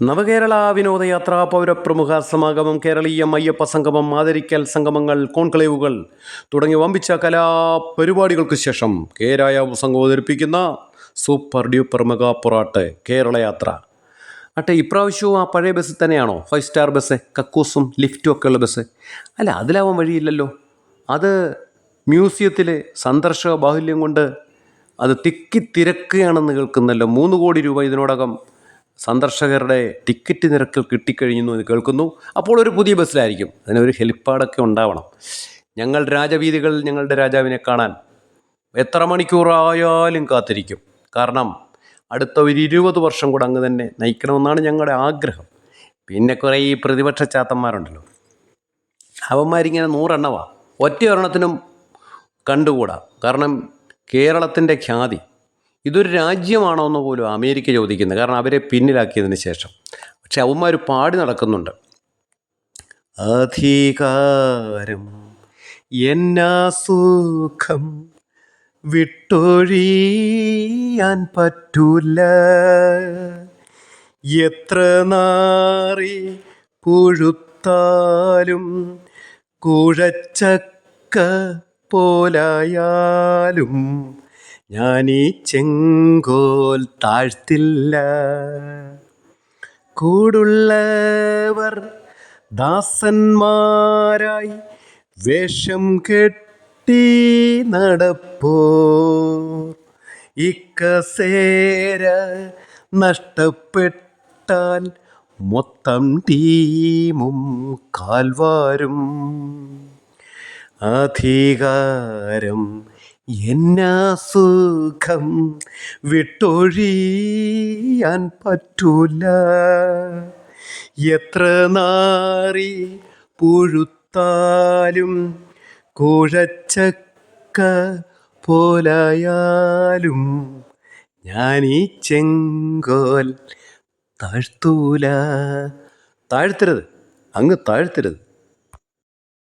നവകേരള വിനോദയാത്ര പൗരപ്രമുഖ സമാഗമം കേരളീയം അയ്യപ്പ സംഗമം ആദരിക്കൽ സംഗമങ്ങൾ കോൺക്ലേവുകൾ തുടങ്ങിയ വമ്പിച്ച കലാപരിപാടികൾക്ക് ശേഷം കേരായാവ് സംഘം അവതരിപ്പിക്കുന്ന സൂപ്പർ ഡ്യൂപ്പർ മെഗാ പൊറാട്ട് കേരളയാത്ര. ഇപ്രാവശ്യവും ആ പഴയ ബസ്സിൽ തന്നെയാണോ? 5 സ്റ്റാർ ബസ്, കക്കൂസും ലിഫ്റ്റും ഒക്കെ ഉള്ള ബസ്? അല്ല, അതിലാവാൻ വഴിയില്ലല്ലോ. അത് മ്യൂസിയത്തിൽ സന്ദർശക ബാഹുല്യം കൊണ്ട് അത് തിക്കിത്തിരക്കുകയാണെന്ന് കേൾക്കുന്നല്ലോ. 3 കോടി രൂപ ഇതിനോടകം സന്ദർശകരുടെ ടിക്കറ്റ് നിരക്കിൽ കിട്ടിക്കഴിഞ്ഞു എന്ന് കേൾക്കുന്നു. അപ്പോൾ ഒരു പുതിയ ബസ്സിലായിരിക്കും. അതിനൊരു ഹെലിപ്പാഡൊക്കെ ഉണ്ടാവണം. ഞങ്ങൾ രാജവീഥികളിൽ ഞങ്ങളുടെ രാജാവിനെ കാണാൻ എത്ര മണിക്കൂറായാലും കാത്തിരിക്കും. കാരണം അടുത്ത ഒരു 20 വർഷം കൂടെ അങ്ങ് തന്നെ നയിക്കണമെന്നാണ് ഞങ്ങളുടെ ആഗ്രഹം. പിന്നെ കുറേ ഈ പ്രതിപക്ഷ ചാത്തന്മാരുണ്ടല്ലോ, അവന്മാരിങ്ങനെ 100 എണ്ണമാണ്. ഒറ്റ ഒരെണ്ണത്തിനും കണ്ടുകൂടാ. കാരണം കേരളത്തിൻ്റെ ഖ്യാതി ഇതൊരു രാജ്യമാണോ എന്ന് പോലും അമേരിക്ക ചോദിക്കുന്നത്. കാരണം അവരെ പിന്നിലാക്കിയതിന് ശേഷം. പക്ഷെ അവന്മാർ പാടി നടക്കുന്നുണ്ട്, അധികാരം എന്നാ സുഖം വിട്ടൊഴിയാൻ പറ്റൂല, എത്ര നാറി പുഴുത്താലും കുഴച്ചക്ക പോലായാലും ഞാനീ ചെങ്കോൽ താഴ്ത്തില്ല. കൂടുള്ളവർ ദാസന്മാരായി വേഷം കെട്ടി നടപ്പോർ, ഇക്കസേര നഷ്ടപ്പെട്ടാൽ മൊത്തം ടീമും കാൽവാരും. അധികാരം എന്നാ സുഖം വിട്ടൊഴിയാൻ പറ്റൂല, എത്ര നാറി പുഴുത്താലും കുഴച്ചക്ക പോലായാലും ഞാനീ ചെങ്കോൽ താഴ്ത്തൂല. താഴ്ത്തരുത്, അങ്ങ് താഴ്ത്തരുത്.